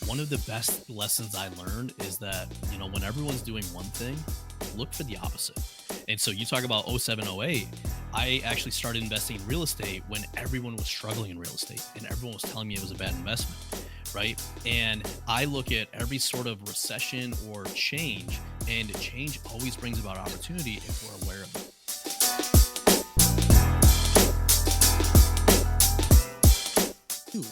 one of the best lessons I learned is that, when everyone's doing one thing, look for the opposite. And so you talk about '07, '08. I actually started investing in real estate when everyone was struggling in real estate and everyone was telling me it was a bad investment, right? And I look at every sort of recession or change, and change always brings about opportunity if we're aware of it. You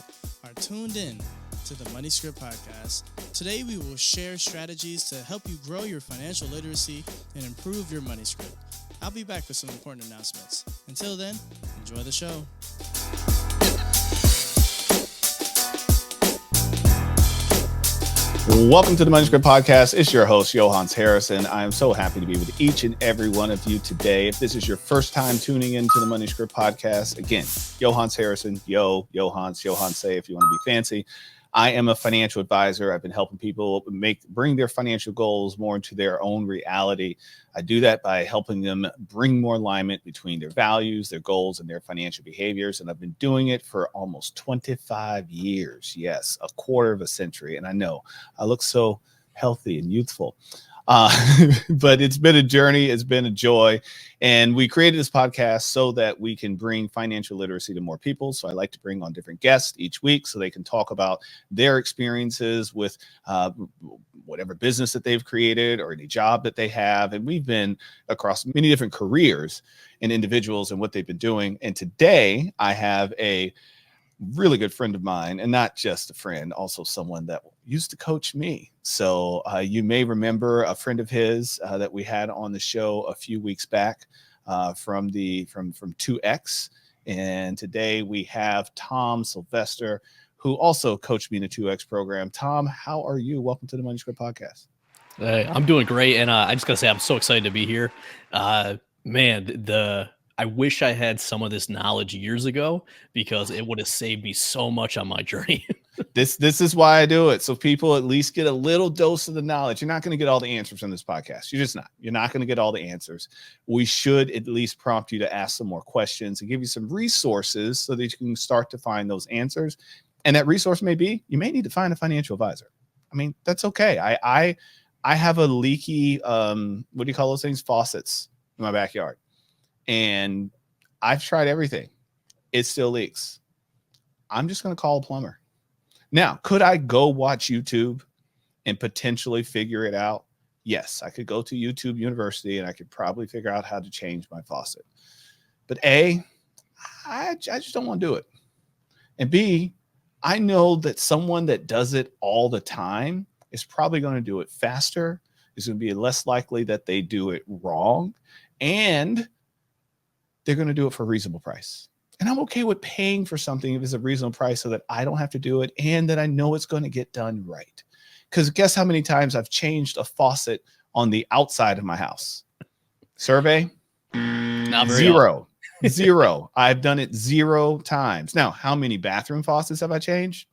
are tuned in to the Money Script Podcast. Today we will share strategies to help you grow your financial literacy and improve your money script. I'll be back with some important announcements. Until then, enjoy the show. Welcome to the Money Script Podcast. It's your host, Yohance Harrison. I am so happy to be with each and every one of you today. If this is your first time tuning into the Money Script Podcast, again, Yohance Harrison, Yohance, if you want to be fancy. I am a financial advisor. I've been helping people bring their financial goals more into their own reality. I do that by helping them bring more alignment between their values, their goals, and their financial behaviors. And I've been doing it for almost 25 years. Yes, a quarter of a century. And I know I look so healthy and youthful. But it's been a journey. It's been a joy. And we created this podcast so that we can bring financial literacy to more people. So I like to bring on different guests each week so they can talk about their experiences with whatever business that they've created or any job that they have. And we've been across many different careers and individuals and what they've been doing. And today I have a really good friend of mine, and not just a friend, also someone that used to coach me. So you may remember a friend of his that we had on the show a few weeks back from 2X. And today we have Tom Sylvester, who also coached me in the 2X program. Tom, how are you? Welcome to the Money Script Podcast. Hey, I'm doing great. And I just got to say, I'm so excited to be here. I wish I had some of this knowledge years ago because it would have saved me so much on my journey. This is why I do it. So people at least get a little dose of the knowledge. You're not going to get all the answers on this podcast. You're just not. You're not going to get all the answers. We should at least prompt you to ask some more questions and give you some resources so that you can start to find those answers. And that resource may be, you may need to find a financial advisor. I mean, that's okay. I have a leaky, what do you call those things? Faucets in my backyard. And I've tried everything. It still leaks. I'm just going to call a plumber. Now, could I go watch YouTube and potentially figure it out? Yes, I could go to YouTube University and I could probably figure out how to change my faucet. But A, I just don't want to do it. And B, I know that someone that does it all the time is probably going to do it faster. It's going to be less likely that they do it wrong. And they're going to do it for a reasonable price. And I'm okay with paying for something if it's a reasonable price so that I don't have to do it and that I know it's going to get done right. Because guess how many times I've changed a faucet on the outside of my house? Survey? Not very Zero. Zero. I've done it 0 times. Now, how many bathroom faucets have I changed?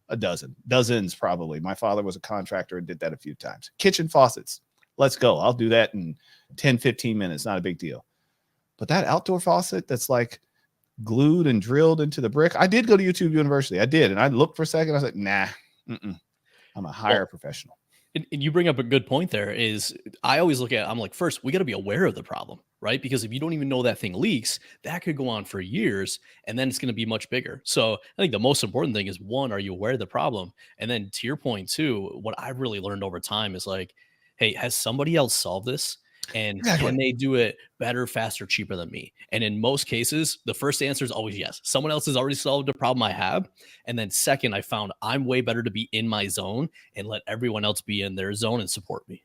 A dozen. Dozens, probably. My father was a contractor and did that a few times. Kitchen faucets. Let's go. I'll do that in 10, 15 minutes. Not a big deal. But that outdoor faucet that's like glued and drilled into the brick. I did go to YouTube University. I did. And I looked for a second. I was like, nah, I'm a higher professional. And you bring up a good point there is I always look at, I'm like, first, we got to be aware of the problem, right? Because if you don't even know that thing leaks, that could go on for years and then it's going to be much bigger. So I think the most important thing is, one, are you aware of the problem? And then to your point too, what I've really learned over time is like, hey, has somebody else solved this? And can they do it better, faster, cheaper than me? And in most cases, the first answer is always yes. Someone else has already solved a problem I have. And then second, I found I'm way better to be in my zone and let everyone else be in their zone and support me.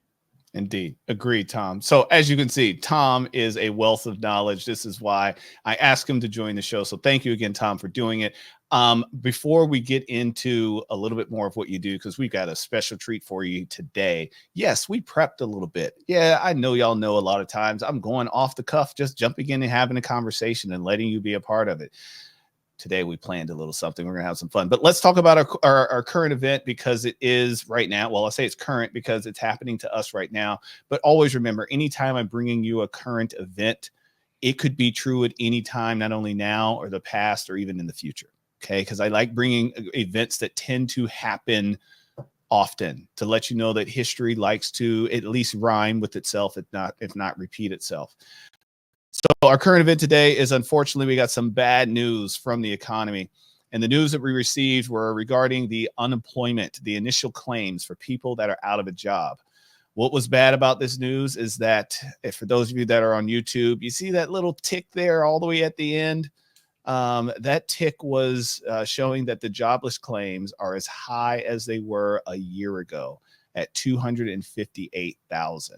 Indeed. Agreed, Tom. So as you can see, Tom is a wealth of knowledge. This is why I asked him to join the show. So thank you again, Tom, for doing it. Before we get into a little bit more of what you do, because we've got a special treat for you today. Yes, we prepped a little bit. Yeah, I know y'all know a lot of times I'm going off the cuff, just jumping in and having a conversation and letting you be a part of it. Today we planned a little something. We're going to have some fun, but let's talk about our current event because it is right now. Well, I say it's current because it's happening to us right now, but always remember, anytime I'm bringing you a current event, it could be true at any time, not only now or the past or even in the future. Okay. Because I like bringing events that tend to happen often to let you know that history likes to at least rhyme with itself, if not repeat itself. So our current event today is, unfortunately, we got some bad news from the economy. And the news that we received were regarding the unemployment, the initial claims for people that are out of a job. What was bad about this news is that, if for those of you that are on YouTube, you see that little tick there all the way at the end. That tick was showing that the jobless claims are as high as they were a year ago at 258,000.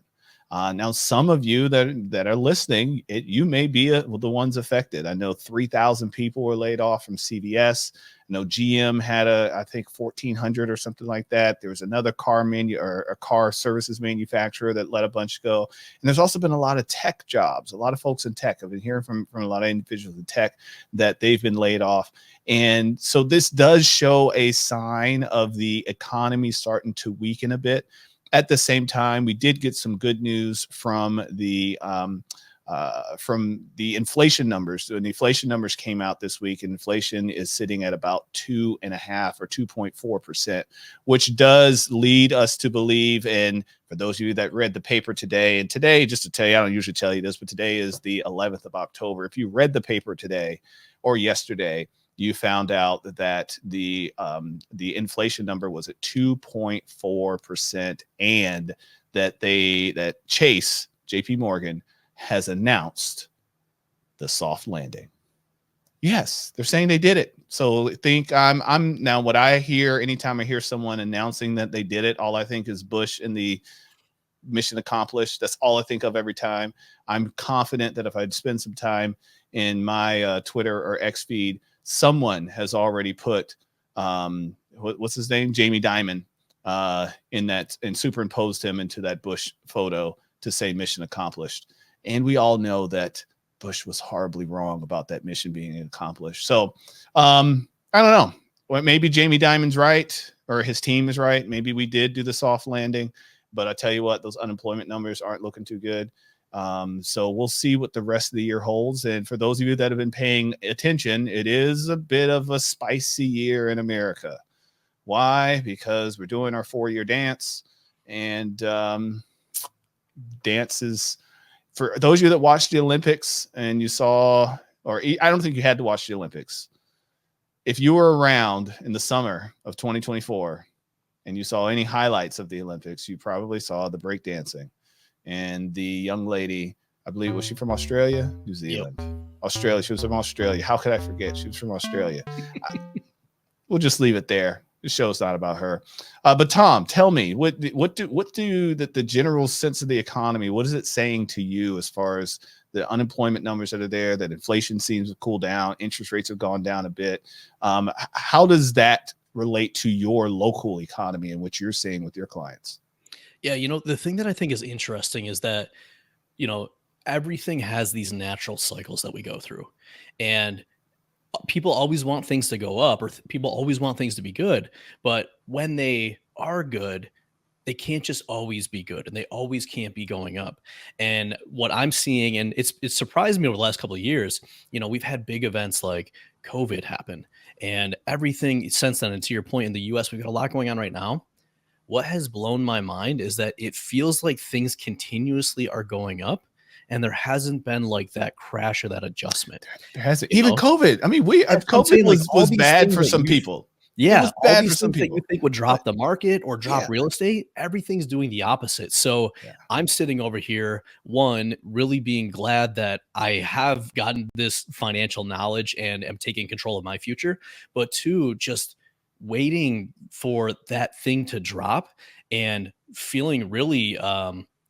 Now, some of you that are listening, you may be the ones affected. I know 3,000 people were laid off from CVS. I know GM had I think 1,400 or something like that. There was another car services manufacturer that let a bunch go. And there's also been a lot of tech jobs. A lot of folks in tech. I've been hearing from a lot of individuals in tech that they've been laid off. And so this does show a sign of the economy starting to weaken a bit. At the same time, we did get some good news from the inflation numbers. So the inflation numbers came out this week, and inflation is sitting at about 2.5 or 2.4%, which does lead us to believe. And for those of you that read the paper today, and today, just to tell you, I don't usually tell you this, but today is the 11th of October. If you read the paper today or yesterday, you found out that the inflation number was at 2.4%, and that Chase, JP Morgan, has announced the soft landing. Yes, they're saying they did it. So think I'm now, what I hear anytime I hear someone announcing that they did it, all I think is Bush and the mission accomplished. That's all I think of every time. I'm confident that if I'd spend some time in my Twitter or X feed, someone has already put what's his name, Jamie Dimon, in that, and superimposed him into that Bush photo to say mission accomplished. And we all know that Bush was horribly wrong about that mission being accomplished. So I don't know. Well, maybe Jamie Dimon's right, or his team is right. Maybe we did do the soft landing, but I tell you what, those unemployment numbers aren't looking too good. So we'll see what the rest of the year holds. And for those of you that have been paying attention, it is a bit of a spicy year in America. Why? Because we're doing our 4-year dance, and dance is, for those of you that watched the Olympics and you saw, or I don't think you had to watch the Olympics. If you were around in the summer of 2024 and you saw any highlights of the Olympics, you probably saw the breakdancing. And the young lady, I believe, was she from Australia? New Zealand? Yep. Australia. She was from Australia. How could I forget? She was from Australia. We'll just leave it there. The show's not about her. But Tom, tell me, what do the general sense of the economy, what is it saying to you as far as the unemployment numbers that are there, that inflation seems to cool down, interest rates have gone down a bit? How does that relate to your local economy and what you're seeing with your clients? Yeah, the thing that I think is interesting is that, everything has these natural cycles that we go through. And people always want things to go up, or people always want things to be good. But when they are good, they can't just always be good, and they always can't be going up. And what I'm seeing, and it's surprised me over the last couple of years, we've had big events like COVID happen, and everything since then. And to your point, in the US, we've got a lot going on right now. What has blown my mind is that it feels like things continuously are going up, and there hasn't been like that crash or that adjustment. There hasn't. Even COVID. I mean, COVID was bad for some people. Yeah, it was bad for some people. That you think would drop the market or drop real estate, everything's doing the opposite. So I'm sitting over here, one, really being glad that I have gotten this financial knowledge and am taking control of my future, but two, just waiting for that thing to drop and feeling really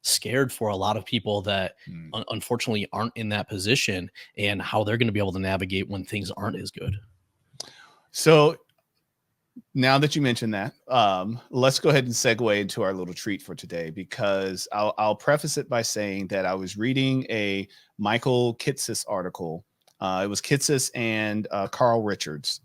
scared for a lot of people that unfortunately aren't in that position, and how they're going to be able to navigate when things aren't as good. So now that you mentioned that, let's go ahead and segue into our little treat for today, because I'll preface it by saying that I was reading a Michael Kitces article. It was Kitces and Carl Richards,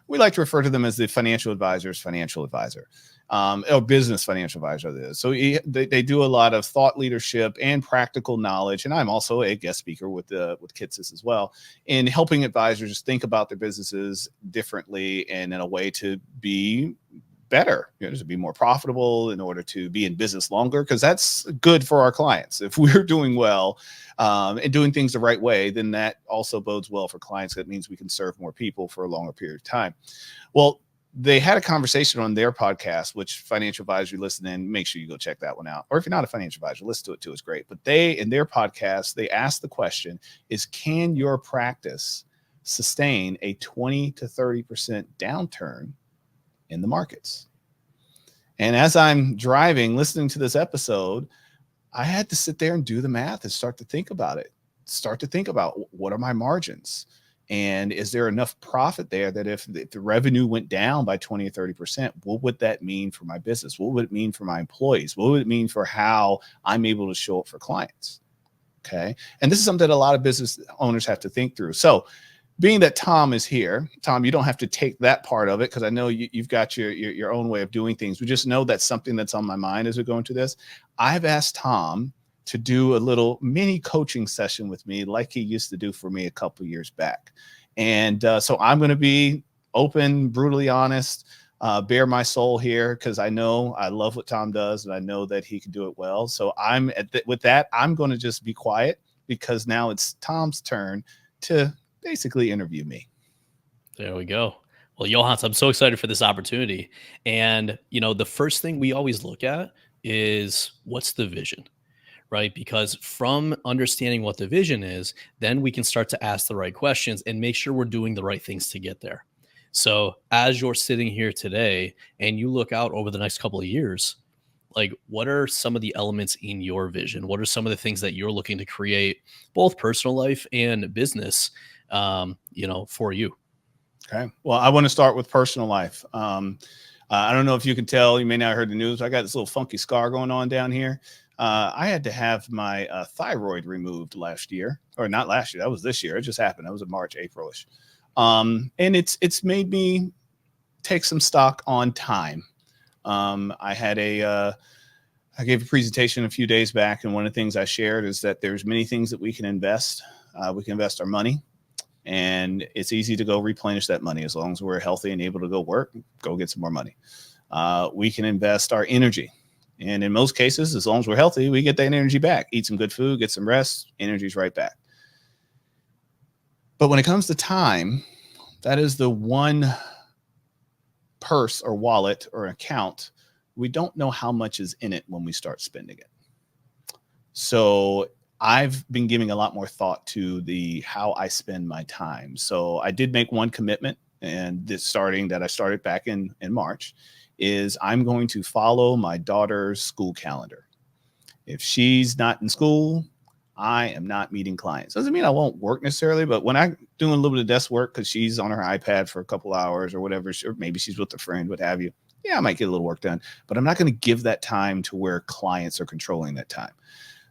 we like to refer to them as the financial advisor's financial advisor, or business financial advisor. So they do a lot of thought leadership and practical knowledge. And I'm also a guest speaker with Kitces as well, in helping advisors think about their businesses differently and in a way to be better, to be more profitable, in order to be in business longer, because that's good for our clients. If we're doing well and doing things the right way, then that also bodes well for clients. That means we can serve more people for a longer period of time. Well, they had a conversation on their podcast, which financial advisory, listen in, make sure you go check that one out. Or if you're not a financial advisor, listen to it too. It's great. But in their podcast, they asked the question is, can your practice sustain a 20 to 30% downturn in the markets? And as I'm driving, listening to this episode, I had to sit there and do the math and start to think about it. Start to think about, what are my margins? And is there enough profit there that if the revenue went down by 20 or 30%, what would that mean for my business? What would it mean for my employees? What would it mean for how I'm able to show up for clients? Okay. And this is something that a lot of business owners have to think through. So being that Tom is here, Tom, you don't have to take that part of it, because I know you've got your own way of doing things. We just know that's something that's on my mind as we go into this. I've asked Tom to do a little mini coaching session with me, like he used to do for me a couple of years back. And so I'm going to be open, brutally honest, bare my soul here, because I know I love what Tom does and I know that he can do it well. So with that, I'm going to just be quiet, because now it's Tom's turn to basically interview me. There we go. Well, Yohance, I'm so excited for this opportunity. And, the first thing we always look at is, what's the vision? Right? Because from understanding what the vision is, then we can start to ask the right questions and make sure we're doing the right things to get there. So as you're sitting here today and you look out over the next couple of years, like, what are some of the elements in your vision? What are some of the things that you're looking to create, both personal life and business, for you? Okay. Well, I want to start with personal life. I don't know if you can tell, you may not have heard the news. I got this little funky scar going on down here. I had to have my thyroid removed last year, or not last year. That was this year. It just happened. That was in March, April-ish. And it's made me take some stock on time. I gave a presentation a few days back, and one of the things I shared is that there's many things that we can invest. We can invest our money, and it's easy to go replenish that money as long as we're healthy and able to go work, go get some more money. We can invest our energy. And in most cases, as long as we're healthy, we get that energy back. Eat some good food, get some rest, energy's right back. But when it comes to time, that is the one purse or wallet or account we don't know how much is in it when we start spending it. So I've been giving a lot more thought to how I spend my time. So I did make one commitment, and I started back in March, is I'm going to follow my daughter's school calendar. If she's not in school, I am not meeting clients. Doesn't mean I won't work necessarily, but when I'm doing a little bit of desk work because she's on her iPad for a couple hours or whatever, or maybe she's with a friend, what have you, I might get a little work done, but I'm not going to give that time to where clients are controlling that time.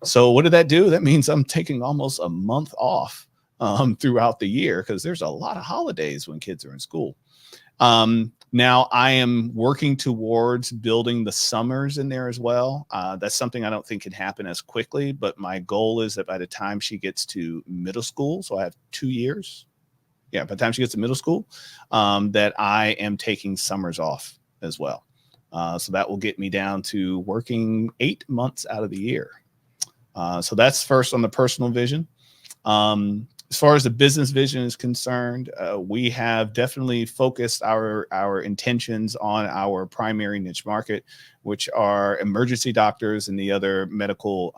So what did that do? That means I'm taking almost a month off throughout the year, because there's a lot of holidays when kids are in school. Now I am working towards building the summers in there as well. That's something I don't think can happen as quickly, but my goal is that by the time she gets to middle school, so I have 2 years. Yeah. By the time she gets to middle school, that I am taking summers off as well. So that will get me down to working 8 months out of the year. So that's first on the personal vision. As far as the business vision is concerned, we have definitely focused our intentions on our primary niche market, which are emergency doctors and the other medical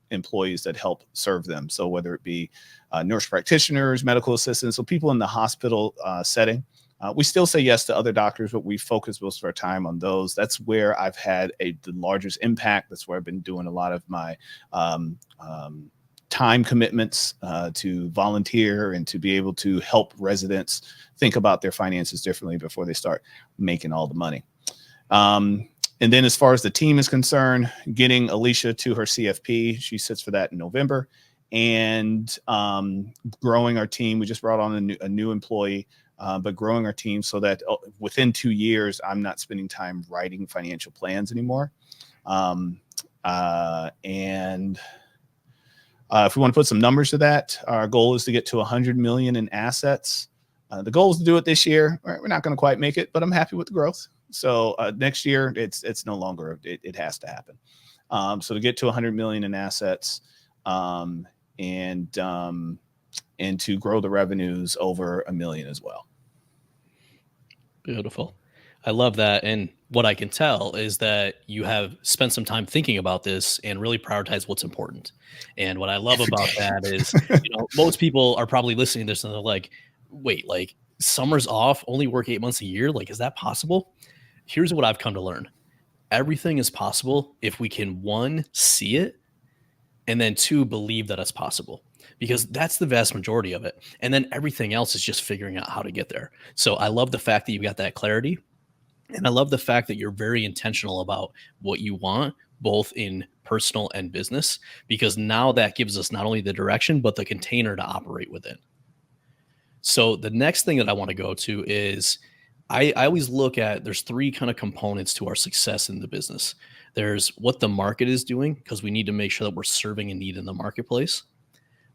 employees that help serve them. So whether it be nurse practitioners, medical assistants, so people in the hospital setting. We still say yes to other doctors, but we focus most of our time on those. That's where I've had the largest impact. That's where I've been doing a lot of my time commitments to volunteer and to be able to help residents think about their finances differently before they start making all the money. And then as far as the team is concerned, getting Alicia to her CFP, she sits for that in November, and growing our team. We just brought on a new employee, but growing our team so that within 2 years, I'm not spending time writing financial plans anymore. If we want to put some numbers to that, our goal is to get to 100 million in assets. The goal is to do it this year. We're not going to quite make it, but I'm happy with the growth. So next year, it's no longer, it has to happen. So to get to 100 million in assets, and to grow the revenues over $1 million as well. Beautiful. I love that. And what I can tell is that you have spent some time thinking about this and really prioritize what's important. And what I love Every about day. that is, most people are probably listening to this and they're like, wait, like summer's off, only work 8 months a year. Like, is that possible? Here's what I've come to learn. Everything is possible if we can, one, see it, and then two, believe that it's possible, because that's the vast majority of it. And then everything else is just figuring out how to get there. So I love the fact that you got that clarity. And I love the fact that you're very intentional about what you want, both in personal and business, because now that gives us not only the direction, but the container to operate within. So the next thing that I want to go to is I always look at, there's three kind of components to our success in the business. There's what the market is doing, because we need to make sure that we're serving a need in the marketplace.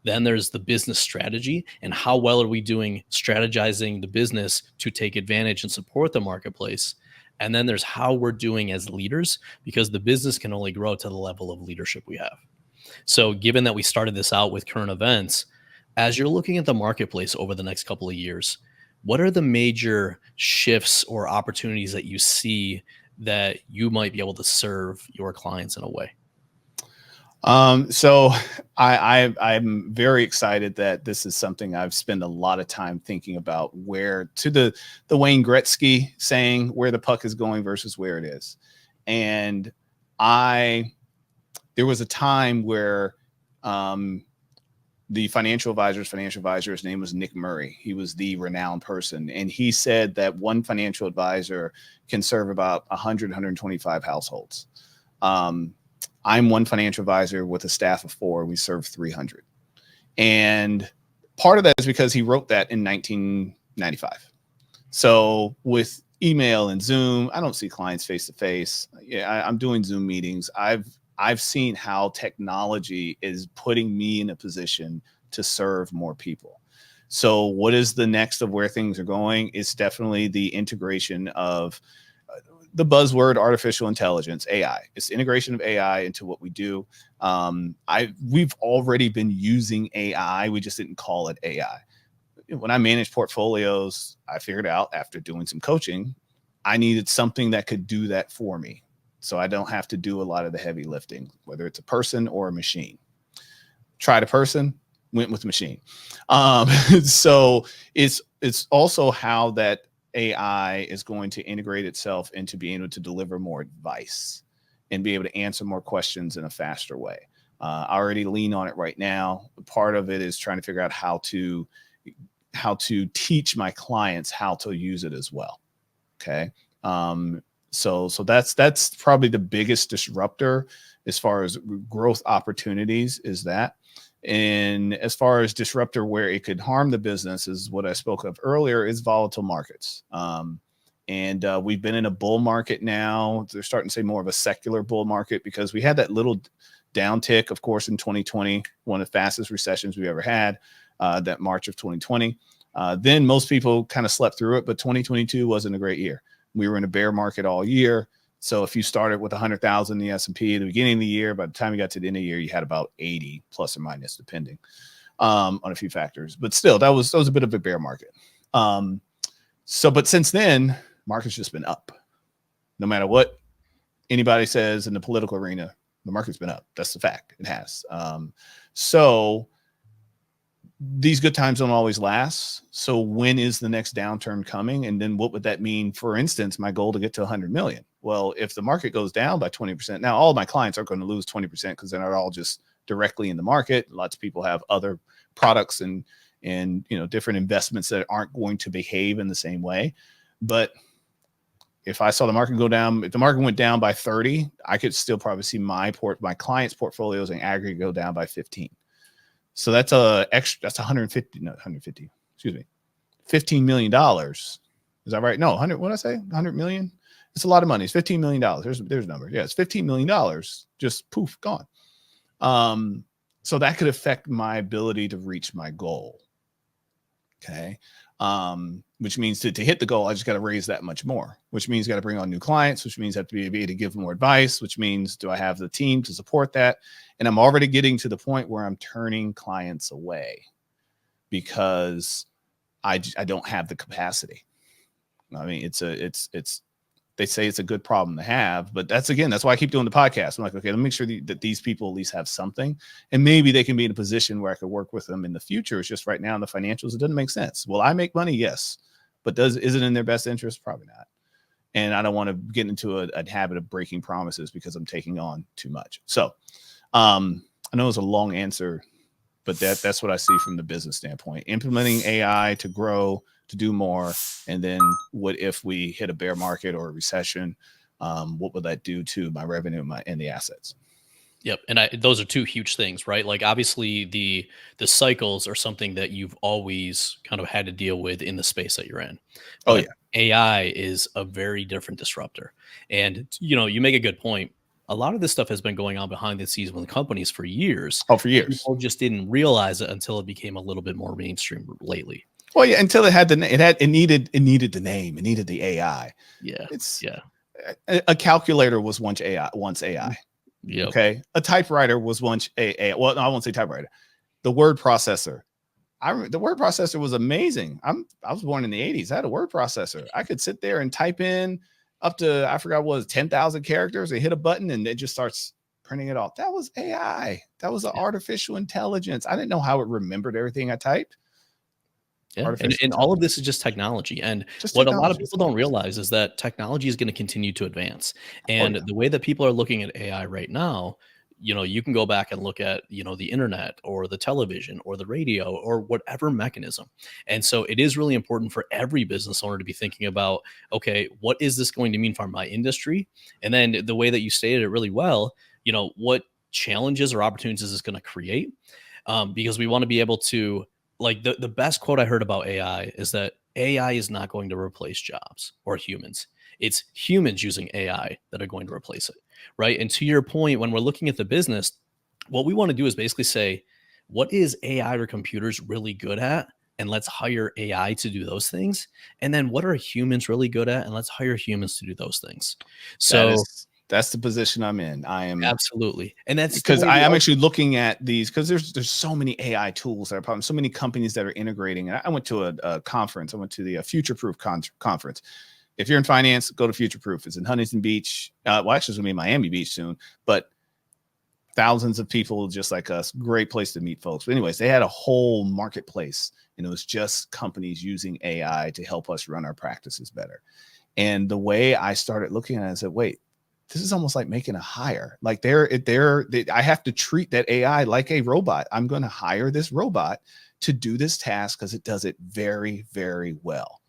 Then there's the business strategy, and how well are we doing strategizing the business to take advantage and support the marketplace. And then there's how we're doing as leaders, because the business can only grow to the level of leadership we have. So given that we started this out with current events, as you're looking at the marketplace over the next couple of years, what are the major shifts or opportunities that you see that you might be able to serve your clients in a way? So I'm very excited that this is something I've spent a lot of time thinking about, where, to the Wayne Gretzky saying, where the puck is going versus where it is. And there was a time where, the financial advisor's name was Nick Murray. He was the renowned person. And he said that one financial advisor can serve about 100, 125 households. I'm one financial advisor with a staff of 4. We serve 300. And part of that is because he wrote that in 1995. So with email and Zoom, I don't see clients face to face. Yeah, I'm doing Zoom meetings. I've seen how technology is putting me in a position to serve more people. So what is the next of where things are going? It's definitely the integration of the buzzword artificial intelligence, AI. It's the integration of AI into what we do. We've already been using AI. We just didn't call it AI. When I manage portfolios, I figured out, after doing some coaching, I needed something that could do that for me, so I don't have to do a lot of the heavy lifting, whether it's a person or a machine. Tried a person, went with machine. So it's also how that AI is going to integrate itself into being able to deliver more advice and be able to answer more questions in a faster way. I already lean on it right now. Part of it is trying to figure out how to teach my clients how to use it as well. Okay. So that's probably the biggest disruptor as far as growth opportunities, is that. And as far as disruptor where it could harm the business, is what I spoke of earlier, is volatile markets. And we've been in a bull market now. They're starting to say more of a secular bull market, because we had that little downtick, of course, in 2020, one of the fastest recessions we ever had, that March of 2020. Then most people kind of slept through it, but 2022 wasn't a great year. We were in a bear market all year. So if you started with 100,000 in the S&P at the beginning of the year, by the time you got to the end of the year, you had about 80 plus or minus, depending on a few factors. But still, that was a bit of a bear market. But since then, market's just been up. No matter what anybody says in the political arena, the market's been up. That's the fact. It has. So these good times don't always last. So when is the next downturn coming? And then what would that mean? For instance, my goal to get to 100 million. Well, if the market goes down by 20%, now all of my clients aren't going to lose 20% because they're not all just directly in the market. Lots of people have other products and different investments that aren't going to behave in the same way. But if I saw the market go down, if the market went down by 30, I could still probably see my clients' portfolios in aggregate go down by 15. So that's $15 million. Is that right? No, 100. What did I say? 100 million. It's a lot of money. It's $15 million. There's a number. Yeah, it's $15 million. Just poof, gone. So that could affect my ability to reach my goal. Okay. Which means to hit the goal, I just got to raise that much more, which means got to bring on new clients, which means I have to be able to give more advice, which means do I have the team to support that? And I'm already getting to the point where I'm turning clients away because I don't have the capacity. I mean, it's they say it's a good problem to have, but that's why I keep doing the podcast. I'm like, okay, let me make sure that these people at least have something, and maybe they can be in a position where I could work with them in the future. It's just right now in the financials, it doesn't make sense. Will I make money? Yes. But is it in their best interest? Probably not. And I don't want to get into a habit of breaking promises because I'm taking on too much. So I know it's a long answer, but that's what I see from the business standpoint. Implementing AI to grow, to do more. And then what if we hit a bear market or a recession? What would that do to my revenue and the assets? Yep. And those are two huge things, right? Like obviously the cycles are something that you've always kind of had to deal with in the space that you're in. But Oh yeah. AI is a very different disruptor. And you make a good point. A lot of this stuff has been going on behind the scenes with companies for years. Oh, for years. People just didn't realize it until it became a little bit more mainstream lately. Well, yeah, until it needed the name, it needed the AI. Yeah. A calculator was once AI. Yep. Okay. A typewriter was once AI. Well, no, I won't say typewriter. The word processor. The word processor was amazing. I was born in the 80s. I had a word processor. I could sit there and type in up to, I forgot what was 10,000 characters and hit a button and it just starts printing it off. That was AI. That was an artificial intelligence. I didn't know how it remembered everything I typed. Yeah. And all of this is just technology. And what a lot of people don't realize is that technology is going to continue to advance. And the way that people are looking at AI right now, you can go back and look at, the internet or the television or the radio or whatever mechanism. And so it is really important for every business owner to be thinking about, okay, what is this going to mean for my industry? And then the way that you stated it really well, what challenges or opportunities is this going to create? Because we want to be able to, like the best quote I heard about AI is that AI is not going to replace jobs or humans. It's humans using AI that are going to replace it. Right. And to your point, when we're looking at the business, what we want to do is basically say, what is AI or computers really good at? And let's hire AI to do those things. And then what are humans really good at? And let's hire humans to do those things. So that's the position I'm in. I am absolutely. And that's because I am actually looking at these because there's so many AI tools that are probably so many companies that are integrating. And I went to a conference. I went to the Future Proof conference. If you're in finance, go to Future Proof. It's in Huntington Beach. Well, actually, it's going to be in Miami Beach soon, but thousands of people just like us. Great place to meet folks. But anyways, they had a whole marketplace and it was just companies using AI to help us run our practices better. And the way I started looking at it, I said, wait, this is almost like making a hire. Like I have to treat that AI like a robot. I'm going to hire this robot to do this task because it does it very, very well.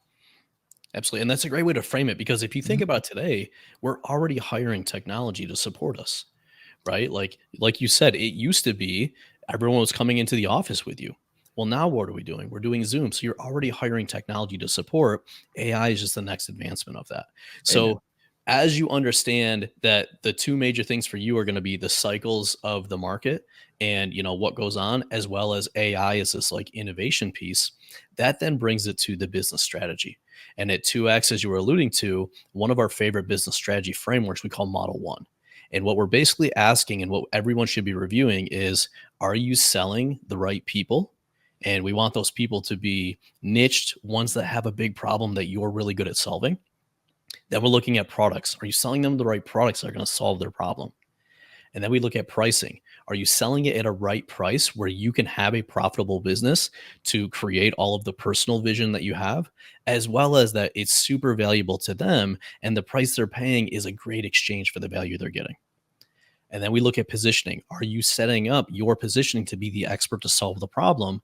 Absolutely. And that's a great way to frame it, because if you think about today, we're already hiring technology to support us, right? Like you said, it used to be everyone was coming into the office with you. Well, now what are we doing? We're doing Zoom. So you're already hiring technology to support. AI is just the next advancement of that. So Amen. As you understand that the two major things for you are going to be the cycles of the market and what goes on, as well as AI is this like innovation piece, that then brings it to the business strategy. And at 2X, as you were alluding to, one of our favorite business strategy frameworks we call Model 1. And what we're basically asking and what everyone should be reviewing is, are you selling the right people? And we want those people to be niched, ones that have a big problem that you're really good at solving. Then we're looking at products. Are you selling them the right products that are going to solve their problem? And then we look at pricing. Are you selling it at a right price where you can have a profitable business to create all of the personal vision that you have, as well as that it's super valuable to them and the price they're paying is a great exchange for the value they're getting? And then we look at positioning. Are you setting up your positioning to be the expert to solve the problem?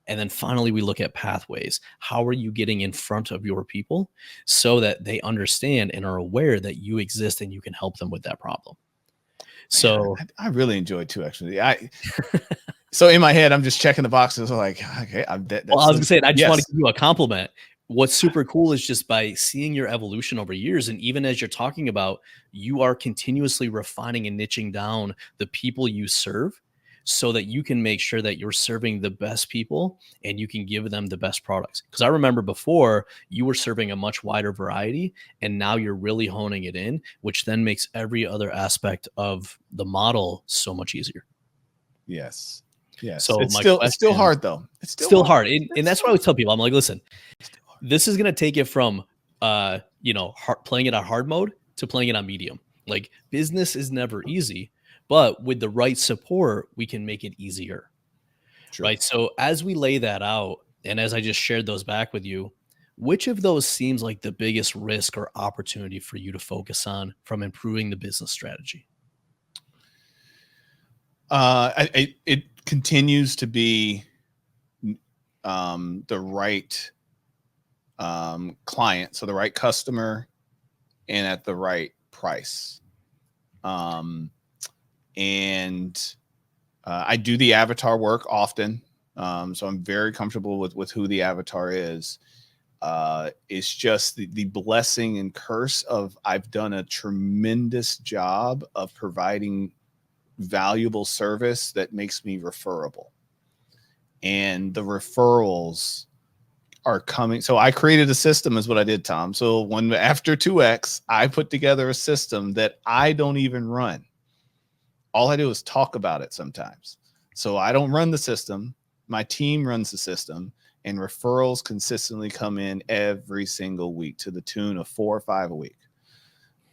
And then finally, we look at pathways. How are you getting in front of your people so that they understand and are aware that you exist and you can help them with that problem? So I really enjoyed too, actually. So in my head, I'm just checking the boxes. Like, okay, I was going to say, I just want to give you a compliment. What's super cool is just by seeing your evolution over years. And even as you're talking about, you are continuously refining and niching down the people you serve so that you can make sure that you're serving the best people and you can give them the best products. Because I remember before you were serving a much wider variety, and now you're really honing it in, which then makes every other aspect of the model so much easier. Yes. Yes. So It's my still question, hard though. It's still hard. hard. And that's what I always tell people. I'm like, listen, It's still hard. this is going to take it from, playing it on hard mode to playing it on medium. Like, business is never easy, but with the right support, we can make it easier. True. Right. So as we lay that out, and as I just shared those back with you, which of those seems like the biggest risk or opportunity for you to focus on from improving the business strategy? It continues to be the right client, so the right customer, and at the right price. I do the avatar work often, so I'm very comfortable with who the avatar is. It's just the blessing and curse of I've done a tremendous job of providing valuable service that makes me referable, and the referrals are coming. So I created a system is what I did, Tom. So after 2X, I put together a system that I don't even run. All I do is talk about it sometimes. So I don't run the system. My team runs the system, and referrals consistently come in every single week to the tune of 4 or 5 a week.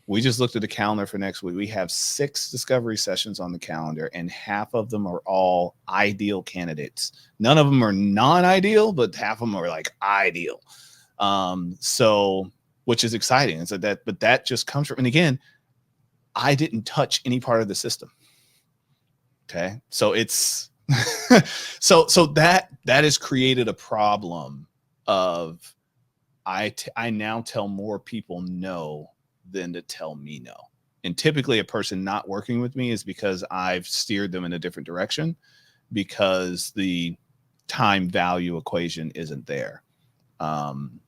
We just looked at the calendar for next week. We have 6 discovery sessions on the calendar, and half of them are all ideal candidates. None of them are non-ideal, but half of them are like ideal. So, which is exciting. So but that just comes from, and again, I didn't touch any part of the system. Okay. So it's, so that has created a problem of I now tell more people no than to tell me no. And typically a person not working with me is because I've steered them in a different direction, because the time value equation isn't there on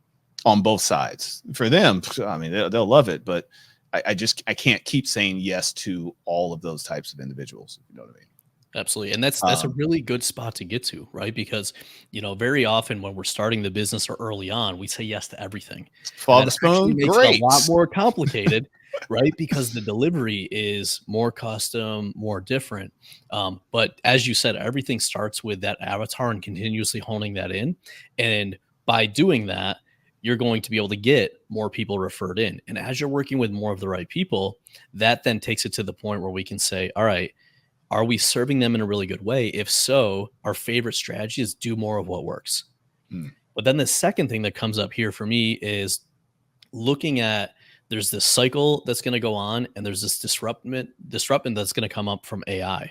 both sides. For them, I mean, they'll love it, but I can't keep saying yes to all of those types of individuals, if you know what I mean. Absolutely. And that's a really good spot to get to, right? Because, very often when we're starting the business or early on, we say yes to everything. Fall And the that actually spoon, makes great. it a lot more complicated, right? Because the delivery is more custom, more different. But as you said, everything starts with that avatar and continuously honing that in. And by doing that, you're going to be able to get more people referred in. And as you're working with more of the right people, that then takes it to the point where we can say, all right, are we serving them in a really good way? If so, our favorite strategy is do more of what works. But then the second thing that comes up here for me is looking at, there's this cycle that's going to go on, and there's this disruption that's going to come up from AI.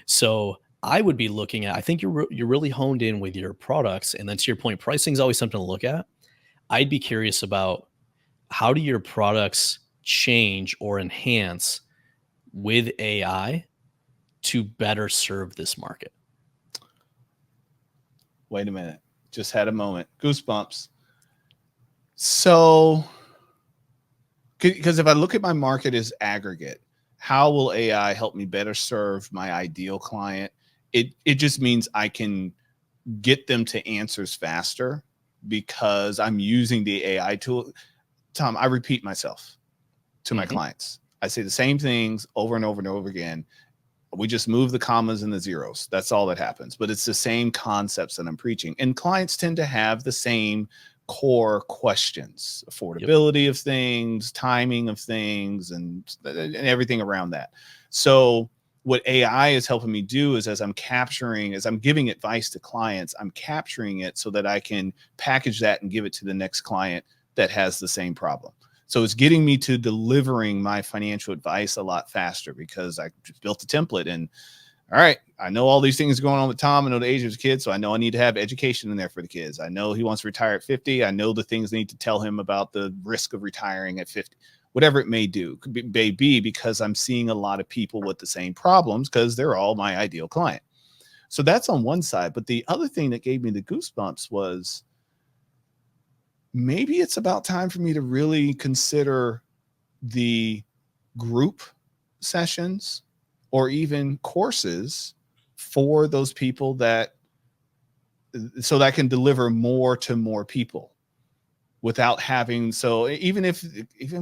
So I would be looking at, I think you're really honed in with your products. And then to your point, pricing is always something to look at. I'd be curious about, how do your products change or enhance with AI to better serve this market? Wait a minute. Just had a moment. Goosebumps. So, because if I look at my market as aggregate, how will AI help me better serve my ideal client? It just means I can get them to answers faster because I'm using the AI tool. Tom, I repeat myself to my clients. I say the same things over and over and over again. We just move the commas and the zeros. That's all that happens. But it's the same concepts that I'm preaching. And clients tend to have the same core questions: affordability of things, timing of things, and everything around that. So what AI is helping me do is, as I'm giving advice to clients, I'm capturing it so that I can package that and give it to the next client that has the same problem. So it's getting me to delivering my financial advice a lot faster, because I just built a template. And all right, I know all these things going on with Tom. I know the age of his kids, so I know I need to have education in there for the kids. I know he wants to retire at 50. I know the things I need to tell him about the risk of retiring at 50, whatever it may be, because I'm seeing a lot of people with the same problems, because they're all my ideal client. So that's on one side. But the other thing that gave me the goosebumps was, maybe it's about time for me to really consider the group sessions or even courses for those people so that I can deliver more to more people without having. So even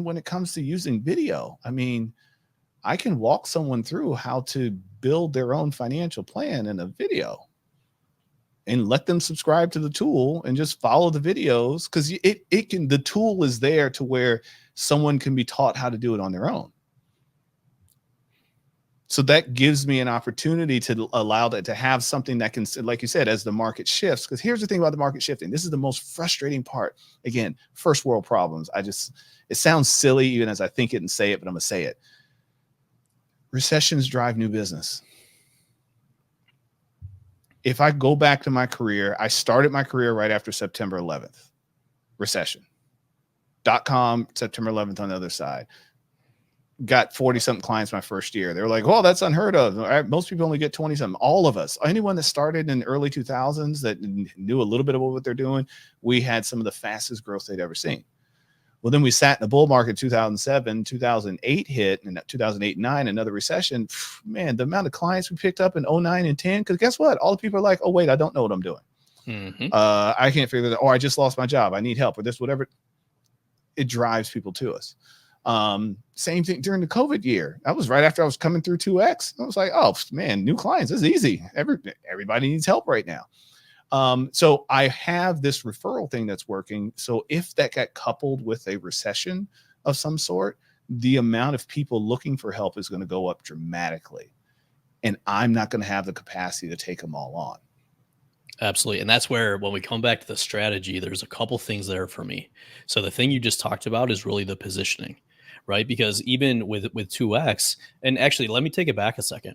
when it comes to using video, I mean, I can walk someone through how to build their own financial plan in a video and let them subscribe to the tool and just follow the videos, because the tool is there to where someone can be taught how to do it on their own. So that gives me an opportunity to allow that, to have something that can, like you said, as the market shifts, because here's the thing about the market shifting. This is the most frustrating part. Again, first world problems. It sounds silly even as I think it and say it, but I'm going to say it. Recessions drive new business. If I go back to my career, I started my career right after September 11th, recession. .com, September 11th on the other side. Got 40-something clients my first year. They were like, "Oh, that's unheard of. Most people only get 20-something." All of us, anyone that started in the early 2000s that knew a little bit about what they're doing, we had some of the fastest growth they'd ever seen. Well, then we sat in the bull market 2007, 2008 hit, and 2008 and 9, another recession. Man, the amount of clients we picked up in 09 and 10, because guess what? All the people are like, "Oh, wait, I don't know what I'm doing. I can't figure that. Or I just lost my job. I need help," or this, whatever. It drives people to us. Same thing during the COVID year. That was right after I was coming through 2X. I was like, "Oh man, new clients is easy. Everybody needs help right now." So I have this referral thing that's working. So if that got coupled with a recession of some sort, the amount of people looking for help is going to go up dramatically. And I'm not going to have the capacity to take them all on. Absolutely. And that's where, when we come back to the strategy, there's a couple things there for me. So the thing you just talked about is really the positioning, right? Because even with 2X, and actually, let me take it back a second.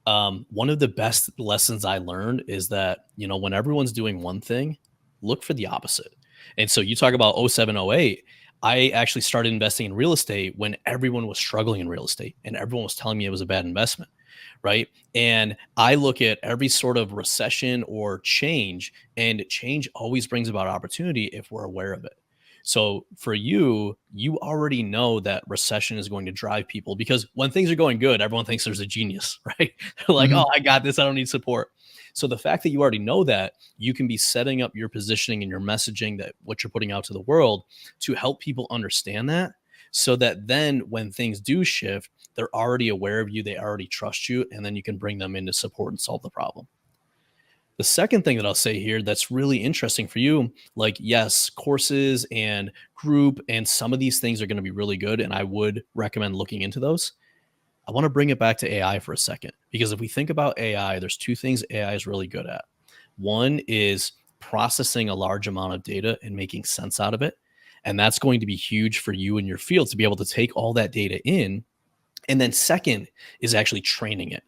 One of the best lessons I learned is that, when everyone's doing one thing, look for the opposite. And so you talk about 07, 08, I actually started investing in real estate when everyone was struggling in real estate and everyone was telling me it was a bad investment. Right. And I look at every sort of recession or change, and change always brings about opportunity if we're aware of it. So for you already know that recession is going to drive people, because when things are going good, everyone thinks there's a genius, right? They're like, "Oh, I got this. I don't need support." So the fact that you already know that, you can be setting up your positioning and your messaging, that what you're putting out to the world, to help people understand that, so that then when things do shift, they're already aware of you, they already trust you, and then you can bring them in to support and solve the problem. The second thing that I'll say here that's really interesting for you, like, yes, courses and group and some of these things are going to be really good, and I would recommend looking into those. I want to bring it back to AI for a second, because if we think about AI, there's two things AI is really good at. One is processing a large amount of data and making sense out of it. And that's going to be huge for you in your field, to be able to take all that data in. And then second is actually training it.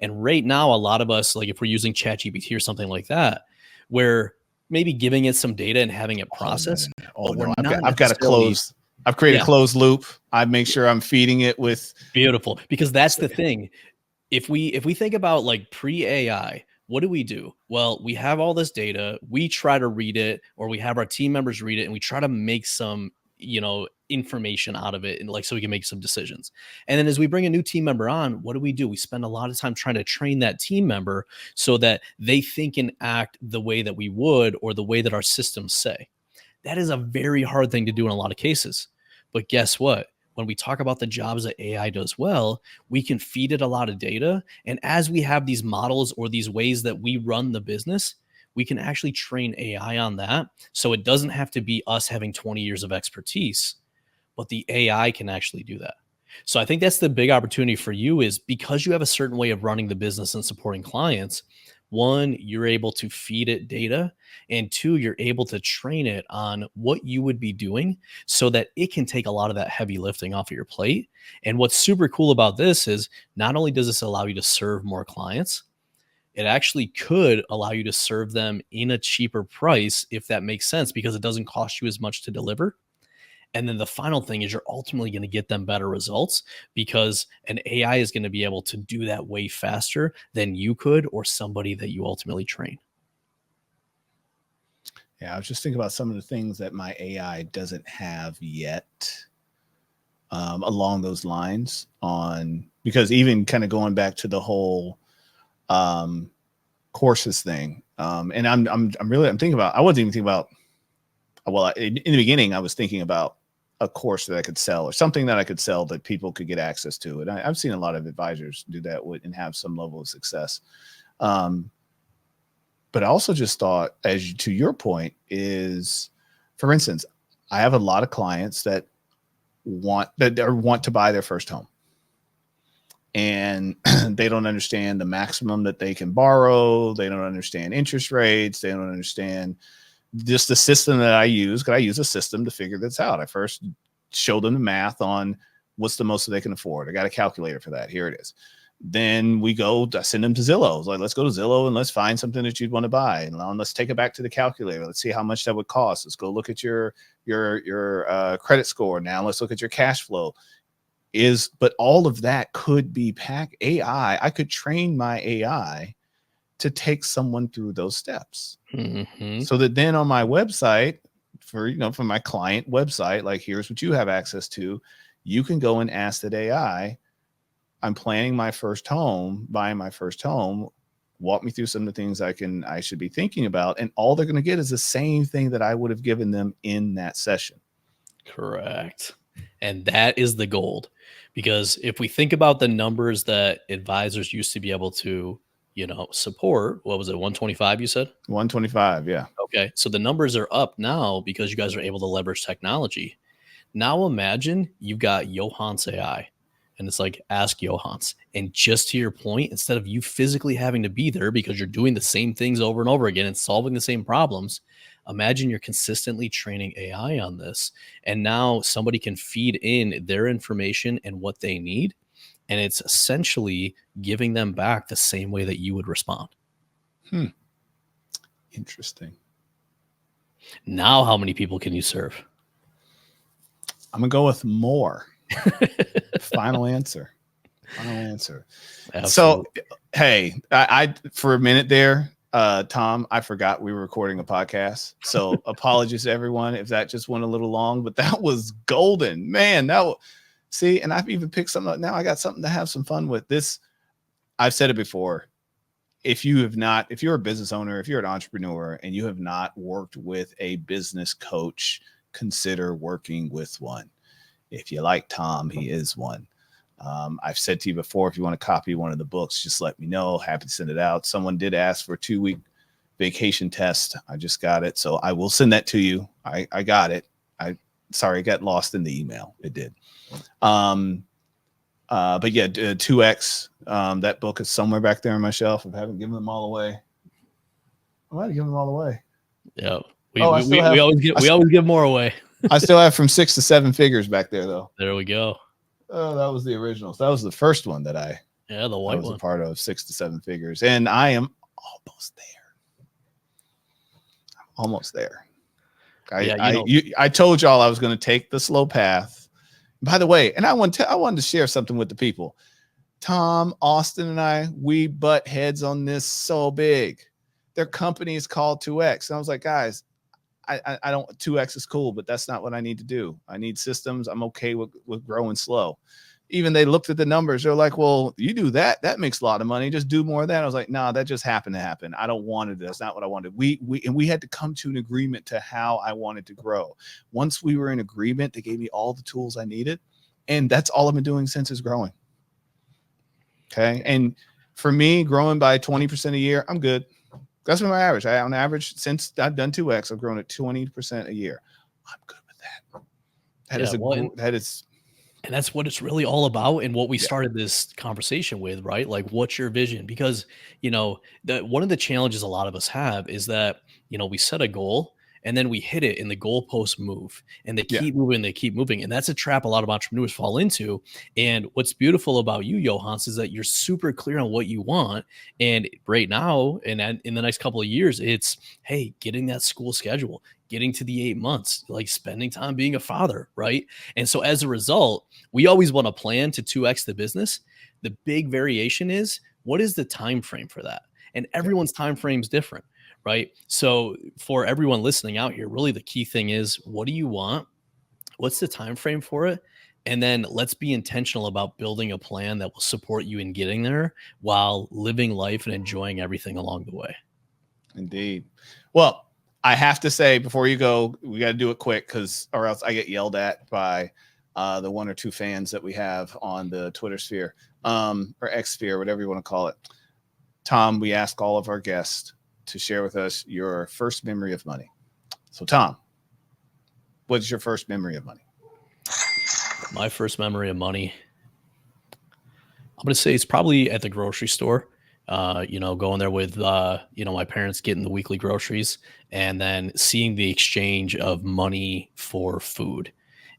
And right now, a lot of us, like if we're using ChatGPT or something like that, we're maybe giving it some data and having it process. I've got to close. I've created a closed loop. I make sure I'm feeding it with. Beautiful. Because that's the thing. If we think about like pre-AI, what do? Well, we have all this data. We try to read it, or we have our team members read it, and we try to make some, information out of it, and like, so we can make some decisions. And then as we bring a new team member on, what do? We spend a lot of time trying to train that team member so that they think and act the way that we would, or the way that our systems say. That is a very hard thing to do in a lot of cases. But guess what? When we talk about the jobs that AI does well, we can feed it a lot of data. And as we have these models or these ways that we run the business, we can actually train AI on that. So it doesn't have to be us having 20 years of expertise, but the AI can actually do that. So I think that's the big opportunity for you, is because you have a certain way of running the business and supporting clients. One, you're able to feed it data, and two, you're able to train it on what you would be doing so that it can take a lot of that heavy lifting off of your plate. And what's super cool about this is, not only does this allow you to serve more clients, it actually could allow you to serve them in a cheaper price, if that makes sense, because it doesn't cost you as much to deliver. And then the final thing is, you're ultimately going to get them better results, because an AI is going to be able to do that way faster than you could, or somebody that you ultimately train. Yeah, I was just thinking about some of the things that my AI doesn't have yet, along those lines, because even kind of going back to the whole courses thing. And I'm thinking about, I wasn't even thinking about, well, in the beginning, I was thinking about a course that I could sell or something that I could sell that people could get access to. And I've seen a lot of advisors do that and have some level of success. But I also just thought, to your point, is, for instance, I have a lot of clients that want to buy their first home, and they don't understand the maximum that they can borrow. They don't understand interest rates. They don't understand just the system that I use. Because I use a system to figure this out. I first show them the math on what's the most that they can afford. I got a calculator for that. Here it is. Then I send them to Zillow. Like, let's go to Zillow and let's find something that you'd want to buy. And let's take it back to the calculator. Let's see how much that would cost. Let's go look at your credit score. Now let's look at your cash flow. But all of that could be AI. I could train my AI to take someone through those steps. Mm-hmm. So that then on my website, for my client website, like, here's what you have access to. You can go and ask that AI, I'm planning my first home, buying my first home. Walk me through some of the things I should be thinking about. And all they're going to get is the same thing that I would have given them in that session. Correct. And that is the gold, because if we think about the numbers that advisors used to be able to, support, what was it? 125, you said? 125. Yeah. Okay. So the numbers are up now because you guys are able to leverage technology. Now imagine you've got Yohance AI. And it's like, ask Yohance. And just to your point, instead of you physically having to be there because you're doing the same things over and over again and solving the same problems, imagine you're consistently training AI on this. And now somebody can feed in their information and what they need. And it's essentially giving them back the same way that you would respond. Interesting. Now, how many people can you serve? I'm going to go with more. Final answer. Absolutely. So, hey, I for a minute there, Tom, I forgot we were recording a podcast. So apologies to everyone if that just went a little long, but that was golden, man. See, and I've even picked something up. Now I got something to have some fun with. This, I've said it before. If you're a business owner, if you're an entrepreneur and you have not worked with a business coach, consider working with one. If you like Tom, he is one. I've said to you before, if you want to copy one of the books, just let me know. Happy to send it out. Someone did ask for a 2-week vacation test. I just got it. So I will send that to you. I got it. Sorry, it got lost in the email. It did. But yeah, 2X. That book is somewhere back there on my shelf. I haven't given them all away. I might have given them all away. Yeah. We always give more away. I still have from 6 to 7 figures back there, though. There we go. Oh, that was the original. So that was the first one that the white was one. a part of, 6 to 7 figures, and I am almost there. I'm almost there. I told y'all I was going to take the slow path. By the way, and I wanted to share something with the people. Tom, Austin, and I, we butt heads on this so big. Their company is called 2X, and I was like, guys, I don't, 2X is cool, but that's not what I need to do. I need systems. I'm okay with growing slow. Even they looked at the numbers. They're like, well, you do that. That makes a lot of money. Just do more of that. I was like, no, that just happened to happen. I don't want it. That's not what I wanted. We had to come to an agreement to how I wanted to grow. Once we were in agreement, they gave me all the tools I needed. And that's all I've been doing since is growing. Okay. And for me, growing by 20% a year, I'm good. That's been my average. On average, since I've done 2X, I've grown at 20% a year. I'm good with that. That is, and that's what it's really all about, and what we started this conversation with, right? Like, what's your vision? Because one of the challenges a lot of us have is that we set a goal and then we hit it and the goalposts move and they keep moving. And that's a trap a lot of entrepreneurs fall into. And what's beautiful about you, Yohance, is that you're super clear on what you want. And right now, and in the next couple of years, it's, hey, getting that school schedule, getting to the 8 months, like spending time being a father, right? And so as a result, we always want to plan to 2X the business. The big variation is, what is the time frame for that? And everyone's time frame is different. Right. So for everyone listening out here, really the key thing is, what do you want? What's the time frame for it? And then let's be intentional about building a plan that will support you in getting there while living life and enjoying everything along the way. Indeed. Well, I have to say before you go, we got to do it quick or else I get yelled at by the one or two fans that we have on the Twitter sphere or X sphere, whatever you want to call it. Tom, we ask all of our guests to share with us your first memory of money. So, Tom, what is your first memory of money? My first memory of money, I'm going to say it's probably at the grocery store. Going there with, my parents getting the weekly groceries and then seeing the exchange of money for food.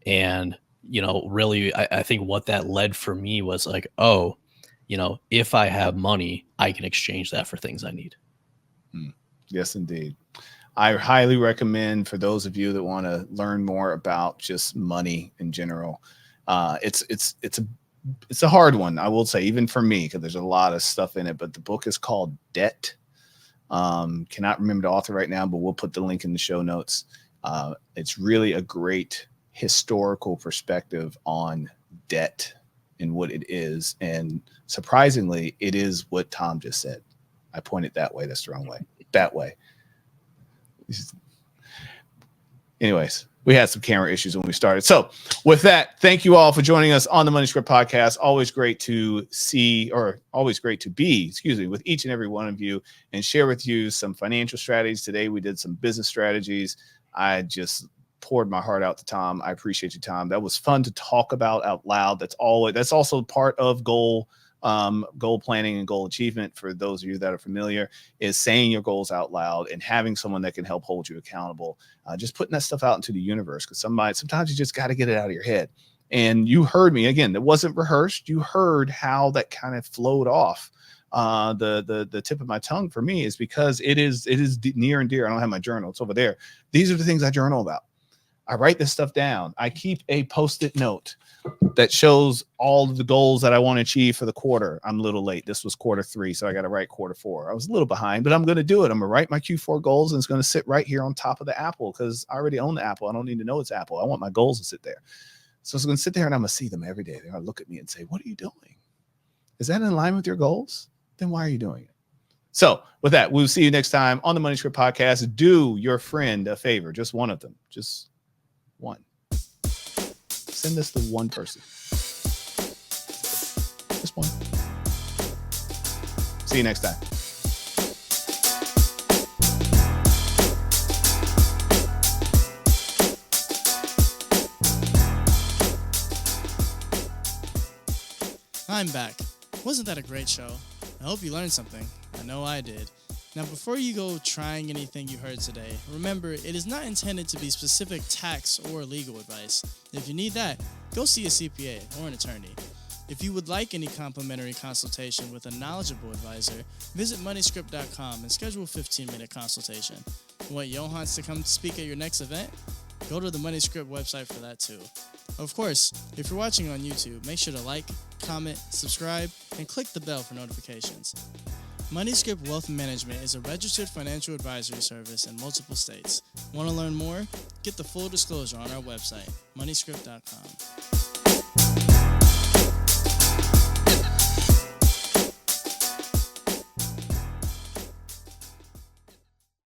And, really, I think what that led for me was like, oh, if I have money, I can exchange that for things I need. Yes, indeed. I highly recommend for those of you that want to learn more about just money in general. It's a hard one, I will say, even for me, because there's a lot of stuff in it. But the book is called Debt. Cannot remember the author right now, but we'll put the link in the show notes. It's really a great historical perspective on debt and what it is. And surprisingly, it is what Tom just said. I pointed that way. That's the wrong way. That way. Anyways, we had some camera issues when we started. So with that, thank you all for joining us on the Money Script podcast. Always great to be with each and every one of you and share with you some financial strategies. Today, we did some business strategies. I just poured my heart out to Tom. I appreciate you, Tom. That was fun to talk about out loud. That's also part of goal planning and goal achievement. For those of you that are familiar, is saying your goals out loud and having someone that can help hold you accountable. Just putting that stuff out into the universe, because sometimes you just got to get it out of your head. And you heard me again. That wasn't rehearsed. You heard how that kind of flowed off the tip of my tongue for me, is because it is near and dear. I don't have my journal. It's over there. These are the things I journal about. I write this stuff down. I keep a Post-it note that shows all of the goals that I want to achieve for the quarter. I'm a little late. This was Q3, so I got to write Q4. I was a little behind, but I'm going to do it. I'm going to write my Q4 goals, and it's going to sit right here on top of the Apple, because I already own the Apple. I don't need to know it's Apple. I want my goals to sit there. So it's going to sit there, and I'm going to see them every day. They're going to look at me and say, what are you doing? Is that in line with your goals? Then why are you doing it? So with that, we'll see you next time on the Money Script podcast. Do your friend a favor, just one of them, just one. Send this to one person. Just one. See you next time. I'm back. Wasn't that a great show? I hope you learned something. I know I did. Now, before you go trying anything you heard today, remember, it is not intended to be specific tax or legal advice. If you need that, go see a CPA or an attorney. If you would like any complimentary consultation with a knowledgeable advisor, visit moneyscript.com and schedule a 15-minute consultation. Want Yohance to come speak at your next event? Go to the Money Script website for that too. Of course, if you're watching on YouTube, make sure to like, comment, subscribe, and click the bell for notifications. MoneyScript Wealth Management is a registered financial advisory service in multiple states. Want to learn more? Get the full disclosure on our website, moneyscript.com.